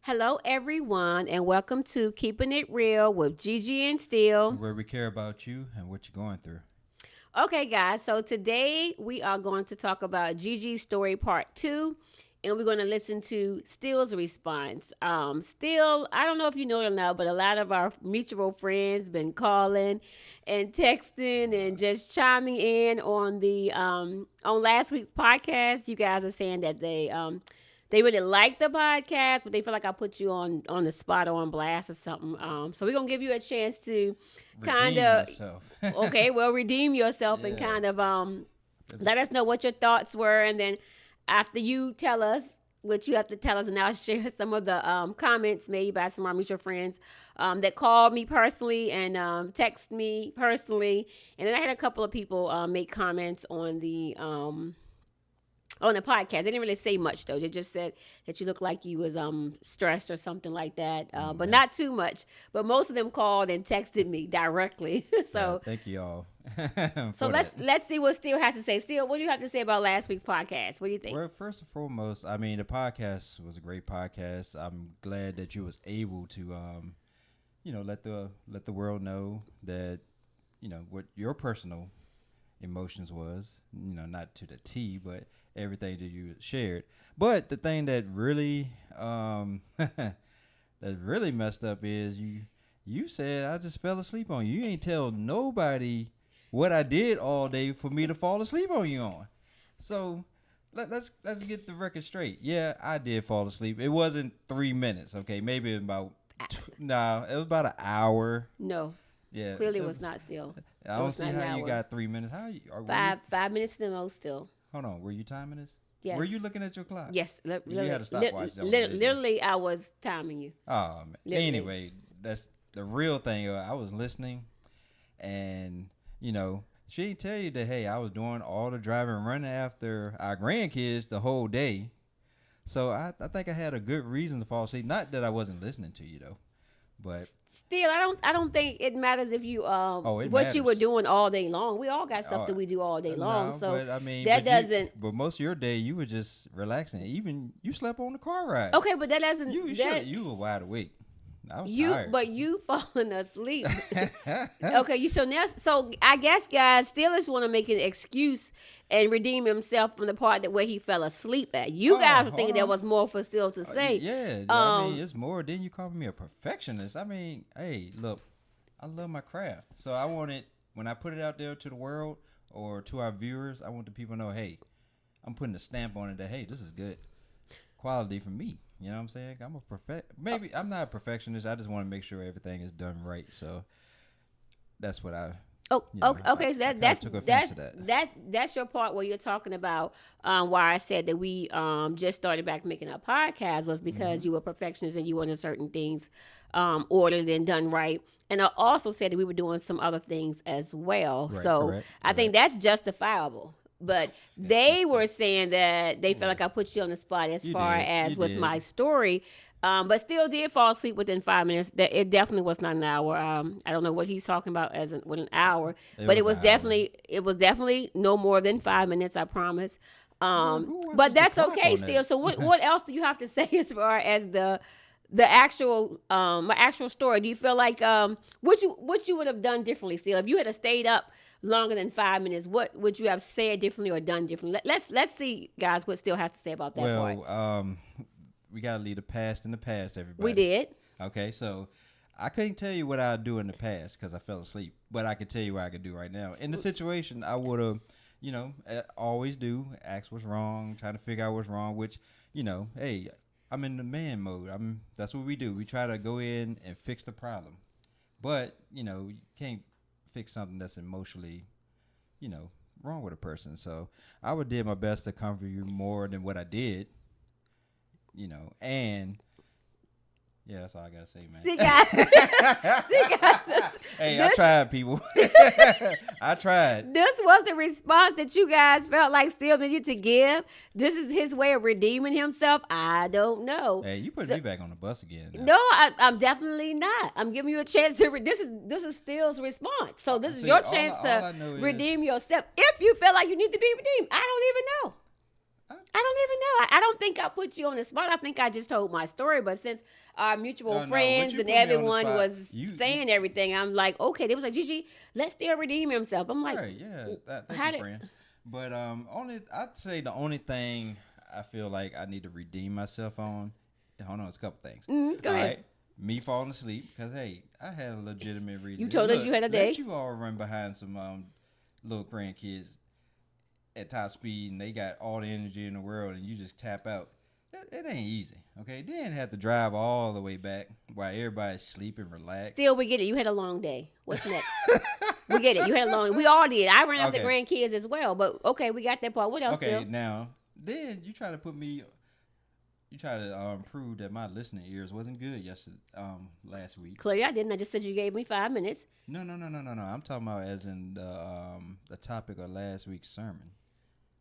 Hello, everyone, and welcome to Keeping It Real with Gigi and Steele. Where we care about you and what you're going through. Okay, guys, so today we are going to talk about Gigi's story part two, and we're going to listen to Steele's response. Steele, I don't know if you know it or not, but a lot of our mutual friends been calling and texting and just chiming in on the on last week's podcast. You guys are saying that they really like the podcast, but they feel like I put you on the spot or on blast or something. So we're gonna give you a chance to kind Redeem of yourself. okay, well, redeem yourself and Yeah. kind of let us know what your thoughts were, and then after you tell us what you have to tell us, and I'll share some of the comments made by some of our mutual friends that called me personally and text me personally, and then I had a couple of people make comments on the podcast. They didn't really say much though. They just said that you look like you was stressed or something like that, but Yeah. not too much. But most of them called and texted me directly. Yeah, so thank you all. so for let's that. let's see what Steele has to say. Steele, what do you have to say about last week's podcast? What do you think? Well, first and foremost, the podcast was a great podcast. I'm glad that you was able to, let the world know that, what your personal emotions was. Not to the T, but everything that you shared. But the thing that really, that really messed up is you said I just fell asleep on you. You ain't tell nobody what I did all day for me to fall asleep on you on. So let's get the record straight. Yeah, I did fall asleep. It wasn't 3 minutes. Okay, maybe about no, it was about an hour. No, Yeah, clearly it was not Steele. I It don't was see not an how you hour. got 3 minutes. How you are? Five minutes to the most still. Hold on, were you timing this? Yes. Were you looking at your clock? Yes, You had a stopwatch on, didn't you? literally, I was timing you. Oh man. Literally. Anyway, that's the real thing. I was listening, and she didn't tell you that. Hey, I was doing all the driving, and running after our grandkids the whole day. So I think I had a good reason to fall asleep. Not that I wasn't listening to you though, but Still, I don't think it matters if you it what you were matters. doing all day long. We all got stuff Oh, that we do all day long. no, So but I mean, that but doesn't. but most of your day you were just relaxing. Even you slept on the car ride. Okay, but that doesn't. You were wide awake. I was You tired. but you falling asleep. Okay, so I guess guys still just want to make an excuse and redeem himself from the part that where he fell asleep at. You guys were thinking hold there on. was more for Still to say. Yeah, Um, it's more. Then you call me a perfectionist. Hey, look, I love my craft, so I want it when I put it out there to the world or to our viewers. I want the people to know, hey, I'm putting a stamp on it that hey, this is good quality for me. You know what I'm saying? I'm a Maybe I'm not a perfectionist. I just want to make sure everything is done right. So that's what I. Oh, You know, okay. So I that's took offense that's to that. that's your part where you're talking about why I said that we just started back making our podcast was because Mm-hmm. you were perfectionist and you wanted certain things ordered and done right. And I also said that we were doing some other things as well. Right, So correct, I think that's justifiable. But they were saying that they felt like I put you on the spot as You far did, as you with did. my story. But still did fall asleep within 5 minutes. That it definitely was not an hour. I don't know what he's talking about as with an hour, but it was an hour. definitely no more than 5 minutes. I promise. who watches But the that's clock okay on still. that? So what else do you have to say as far as the actual my actual story? Do you feel like what you would have done differently still if you had stayed up longer than 5 minutes? What would you have said differently or done differently? Let's see, guys, what Still has to say about that part. Well, we gotta leave the past in the past, everybody. We did. Okay, so I couldn't tell you what I'd do in the past because I fell asleep, but I could tell you what I could do right now. In the situation, I would have, always do ask what's wrong, trying to figure out what's wrong. Which, hey, I'm in the man mode. That's what we do. We try to go in and fix the problem, but you can't fix something that's emotionally, wrong with a person. So I would did my best to comfort you more than what I did. And yeah, that's all I gotta say, man. See, guys. See, guys. Hey, I This, tried, people. I tried. this was the response that you guys felt like Still needed to give. This is his way of redeeming himself. I don't know. Hey, you put So- me back on the bus again. now. No, I'm definitely not. I'm giving you a chance to. This is Still's response. So this is See, your all chance I know to is- redeem yourself if you feel like you need to be redeemed. I don't even know. I don't even know. I don't think I put you on the spot. I think I just told my story. But since our mutual No, what friends you and put me on the everyone spot. was You saying everything, I'm like, okay. They was like, Gigi, let's still redeem himself. I'm like, right? Yeah. Thank how you, did? friends. But only I'd say the only thing I feel like I need to redeem myself on. Hold on, it's a couple things. Go All ahead. right. Me falling asleep because hey, I had a legitimate reason. You And told us look, you had a let day. you all run behind some little grandkids at top speed and they got all the energy in the world and you just tap out. It ain't easy. Okay, then have to drive all the way back while everybody's sleeping, relaxed. Still, we get it. You had a long day. What's next? We get it. You had a long. We all did. I ran after Okay. grandkids as well. But okay, we got that part. What else? Okay, Still, now then you try to put me. You try to prove that my listening ears wasn't good yesterday, last week. clearly I didn't. I just said you gave me 5 minutes. No. I'm talking about as in the topic of last week's sermon.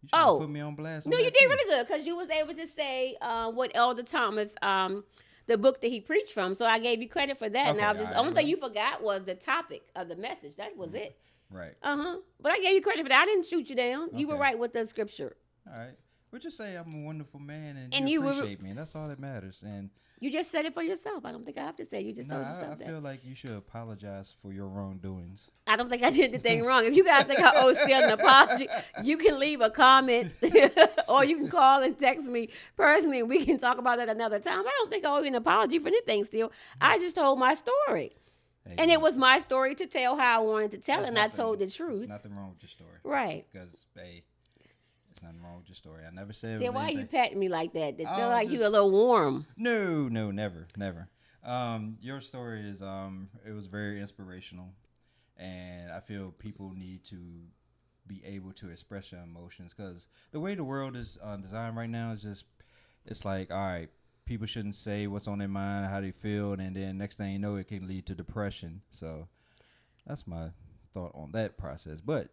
You trying to Oh, put me on blast no, on you that did too? really good because you was able to say what Elder Thomas, the book that he preached from. So I gave you credit for that. Okay, Now, all just the right, only thing well, you forgot was the topic of the message. That was it. right. But I gave you credit for that. I didn't shoot you down. You were Okay, right with the scripture. all right. But just say I'm a wonderful man and And you you were appreciate me, and that's all that matters. And you just said it for yourself. I don't think I have to say it. You just no, told I yourself that. feel like you should apologize for your wrongdoings. I don't think I did anything wrong. If you guys think I owe still an apology, you can leave a comment or you can call and text me personally and we can talk about that another time. I don't think I owe you an apology for anything still. I just told my story. Hey, And it man, was my story to tell how I wanted to tell it, there's and I nothing, told the there's truth. nothing wrong with your story. Right. Because, hey, there's nothing wrong with your story. I never said it Then was why are you anything. patting me like that? It feel like you Just a little warm. no, never. Your story is it was very inspirational, and I feel people need to be able to express your emotions because the way the world is designed right now is just it's like all right, people shouldn't say what's on their mind, how they feel, and then next thing you know, it can lead to depression. So that's my thought on that process, but.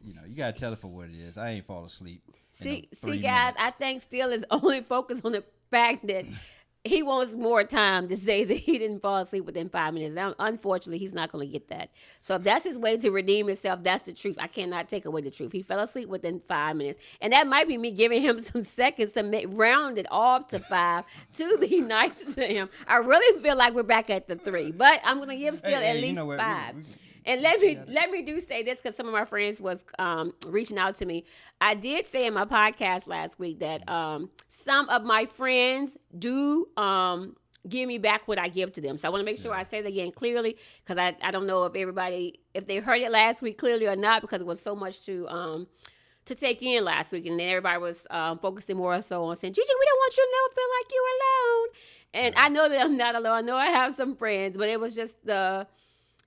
You know, you gotta tell it for what it is. I ain't fall asleep. See, See, guys, I think Steele is only focused on the fact that he wants more time to say that he didn't fall asleep within 5 minutes. Now, unfortunately, he's not going to get that. So if that's his way to redeem himself, that's the truth. I cannot take away the truth. He fell asleep within 5 minutes. And that might be me giving him some seconds to round it off to 5 to be nice to him. I really feel like we're back at the 3. But I'm going to give Steele at least 5. And let me do say this because some of my friends was reaching out to me. I did say in my podcast last week that some of my friends do give me back what I give to them. So I want to make sure I say that again clearly because I don't know if they heard it last week clearly or not because it was so much to take in last week. And then everybody was focusing more so on saying, Gigi, we don't want you to never feel like you're alone. And I know that I'm not alone. I know I have some friends, but it was just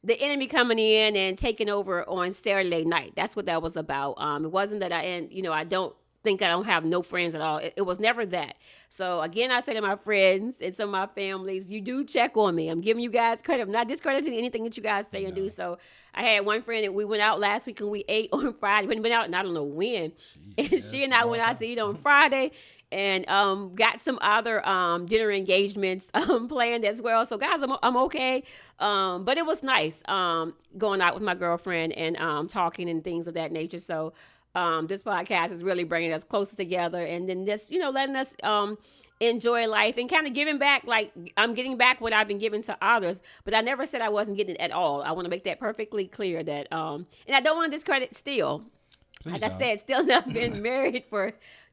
the enemy coming in and taking over on Saturday night. That's what that was about. It wasn't that I don't think I don't have no friends at all. It was never that. So again, I say to my friends and some of my families, you do check on me. I'm giving you guys credit. I'm not discrediting anything that you guys say and do. So I had one friend that we went out last week and we ate on Friday. We went out and I don't know when. And she and I went out to eat on Friday. And got some other dinner engagements planned as well. So guys, I'm okay. But it was nice going out with my girlfriend and talking and things of that nature. So this podcast is really bringing us closer together, and then just letting us enjoy life and kind of giving back. Like I'm getting back what I've been giving to others, but I never said I wasn't getting it at all. I want to make that perfectly clear that and I don't want to discredit Steele. Like I said, still not been married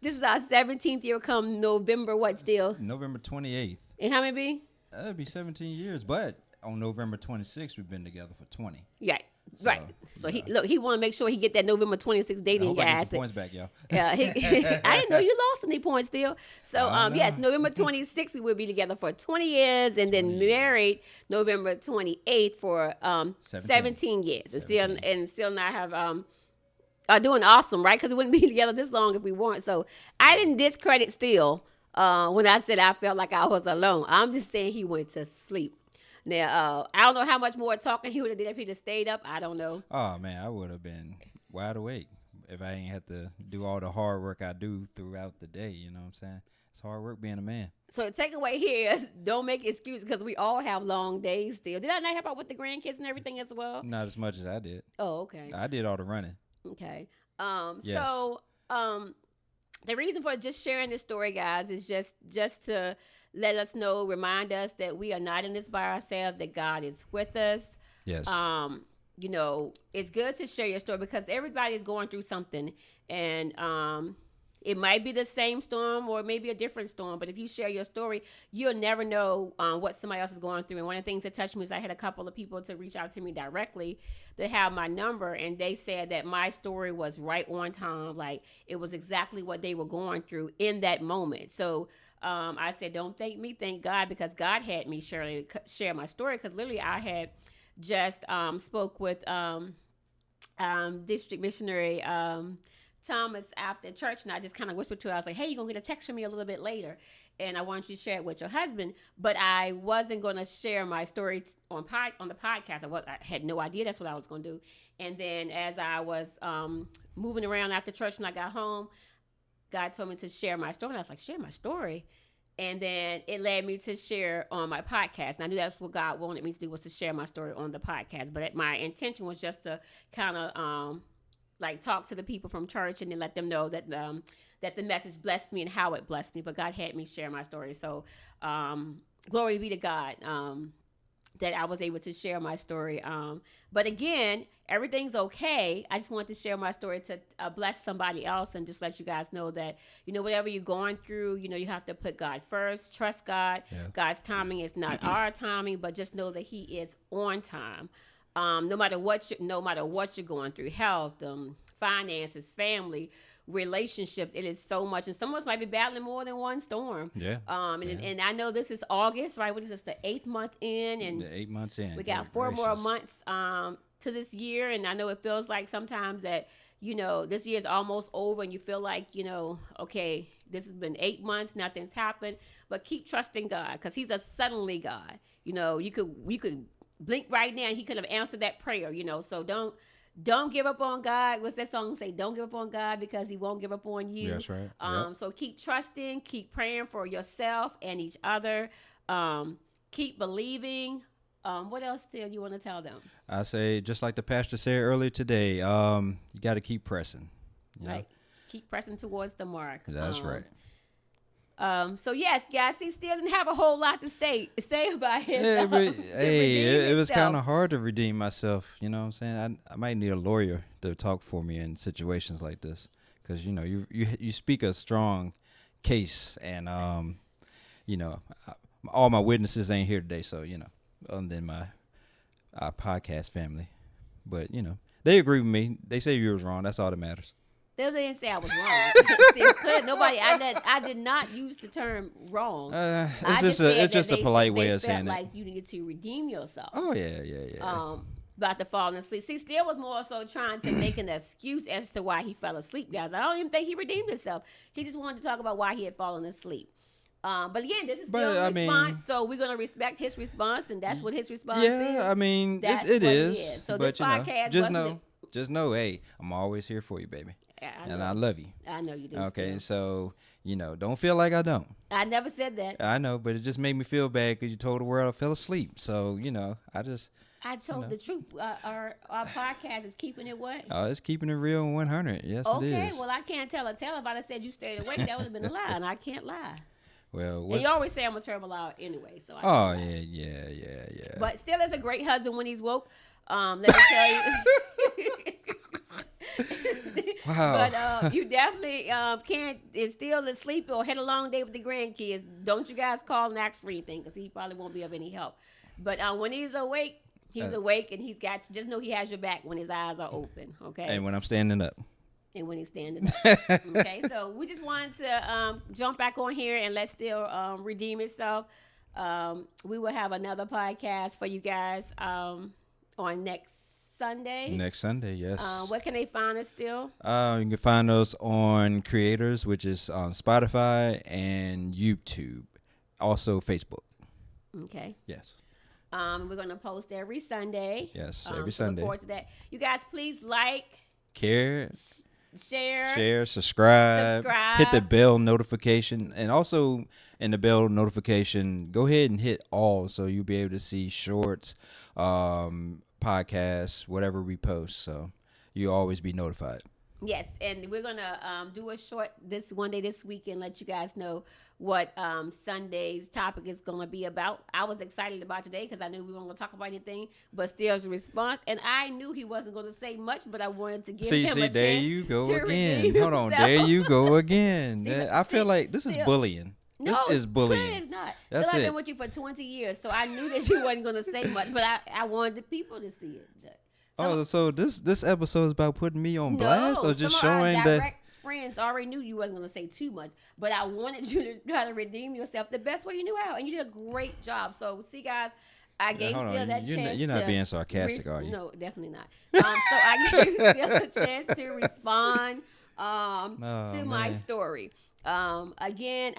this is our 17th year come November, still? November 28th. And how many be? That'd be 17 years, but on November 26th, we've been together for 20. Right. Right. So he want to make sure he get that November 26th date in, guys. Points back, y'all. Yeah, I didn't know you lost any points still. So yes, November 26th we will be together for 20 years, and then married November 28th for 17 years, and still not have are doing awesome, right? Because we wouldn't be together this long if we weren't. So I didn't discredit Steele when I said I felt like I was alone. I'm just saying he went to sleep. Now, I don't know how much more talking he would have did if he just stayed up. I don't know. Oh, man, I would have been wide awake if I ain't had to do all the hard work I do throughout the day. You know what I'm saying? It's hard work being a man. So the takeaway here is don't make excuses because we all have long days still. Did I not help out with the grandkids and everything as well? Not as much as I did. Oh, okay. I did all the running. Okay. Yes. So, the reason for just sharing this story, guys, is just to let us know, remind us that we are not in this by ourselves, that God is with us. Yes. um it's good to share your story because everybody is going through something, and it might be the same storm or maybe a different storm, but if you share your story, you'll never know what somebody else is going through. And one of the things that touched me is I had a couple of people to reach out to me directly that have my number, and they said that my story was right on time, like it was exactly what they were going through in that moment. So I said, don't thank me, thank God, because God had me share my story, because literally I had just spoke with district missionary Thomas after church, and I just kind of whispered to her, I was like, hey, you're going to get a text from me a little bit later, and I want you to share it with your husband. But I wasn't going to share my story on the podcast. I had no idea that's what I was going to do. And then as I was moving around after church when I got home, God told me to share my story. And I was like, share my story? And then it led me to share on my podcast. And I knew that's what God wanted me to do, was to share my story on the podcast. But my intention was just to kind of like talk to the people from church and then let them know that that the message blessed me and how it blessed me. But God had me share my story. So glory be to God that I was able to share my story. But again, everything's okay. I just wanted to share my story to bless somebody else and just let you guys know that, whatever you're going through, you have to put God first, trust God. Yeah. God's timing is not our timing, but just know that He is on time. No matter what you're going through, health, finances, family, relationships, it is so much, and some of us might be battling more than one storm. Yeah. And I know this is August, right? What is this, the 8th month in, and 8 months in. We got 4 more months to this year, and I know it feels like sometimes that this year is almost over, and you feel like okay, this has been 8 months, nothing's happened, but keep trusting God, because He's a suddenly God. You could blink right now, and He could have answered that prayer. So don't give up on God. What's that song say? Don't give up on God, because He won't give up on you. That's right. So keep trusting, keep praying for yourself and each other. Keep believing. What else still you want to tell them? I say, just like the pastor said earlier today, you got to keep pressing. Right. Keep pressing towards the mark. That's right. So yes, guys, he still didn't have a whole lot to say about his. Yeah, but it was kind of hard to redeem myself. You know what I'm saying? I might need a lawyer to talk for me in situations like this, because you speak a strong case, and all my witnesses ain't here today, so other than my podcast family, but they agree with me. They say you was wrong. That's all that matters. They didn't say I was wrong. I did not use the term wrong. It's just a polite way of saying it. Like you needed to redeem yourself. Oh yeah. About to falling asleep. See, Steele was more so trying to make an excuse as to why he fell asleep, guys. I don't even think he redeemed himself. He just wanted to talk about why he had fallen asleep. But again, this is still a response, so we're gonna respect his response, and that's what his response is. Yeah, I mean, it is. So this podcast, just know, hey, I'm always here for you, baby. And I love you. I know you do. Okay, so don't feel like I don't. I never said that. I know, but it just made me feel bad because you told the world I fell asleep. So I told the truth. Our podcast is keeping it what? Oh, it's keeping it real and 100. Yes, it is. Okay, well I can't tell a tale if I said you stayed awake. That would have been a lie, and I can't lie. Well, and you always say I'm a terrible liar anyway. So yeah. But still, is a great husband when he's woke. Let me tell you. Wow. But you definitely can't is still asleep or had a long day with the grandkids. Don't you guys call and ask for anything, because he probably won't be of any help. But when he's awake, and he's got, just know he has your back when his eyes are open. Okay. And when I'm standing up. And when he's standing up. Okay. So we just wanted to jump back on here and let Steele redeem itself. We will have another podcast for you guys on next Sunday. Next Sunday, yes. Where can they find us still? You can find us on Creators, which is on Spotify and YouTube. Also Facebook. Okay. Yes. We're going to post every Sunday. Yes, every Sunday. Look forward to that. You guys, please like, share, subscribe, hit the bell notification, and also in the bell notification, go ahead and hit all, so you'll be able to see shorts, podcasts, whatever we post, so you'll always be notified. Yes, and we're gonna do a short this one day this week and let you guys know what Sunday's topic is gonna be about. I was excited about today because I knew we weren't gonna talk about anything, but Steele's response, and I knew he wasn't gonna say much, but I wanted to give him See, a there chance you go to again. redeem Hold on, there himself. you go again. See, I feel see, like this is Steel. bullying. No, This is clearly bullying. it's not. That's So I've it. been with you for 20 years, so I knew that you wasn't gonna say much, but I wanted the people to see it. Oh, so this episode is about putting me on blast, or just some of showing our that? direct friends already knew you wasn't going to say too much, but I wanted you to try to redeem yourself the best way you knew how, and you did a great job. So, see, guys, I gave Hold Steele on, that chance. you're not being sarcastic, are you? No, definitely not. So I gave Steele a chance to respond to my man. story. Again,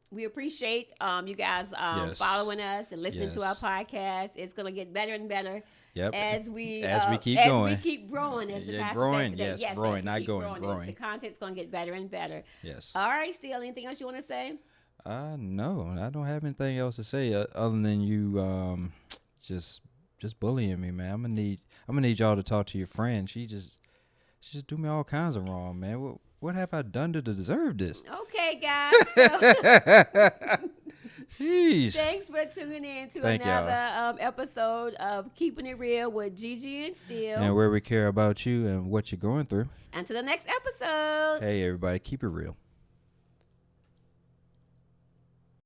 we appreciate you guys Yes. following us and listening to our Yes. podcast. It's going to get better and better. Yep. As we keep as going. we keep growing, as the Yeah, pastor growing, said today. yes, Yes, growing, as we not keep going, growing. The content's going to get better and better. Yes. All right, Steele, anything else you want to say? No, I don't have anything else to say other than you just bullying me, man. I'm gonna need y'all to talk to your friend. She just do me all kinds of wrong, man. What have I done to deserve this? Okay, guys. So Jeez. thanks for tuning in to Thank y'all. another episode of Keeping It Real with Gigi and Steele. And where we care about you and what you're going through. Until the next episode. Hey, everybody, keep it real.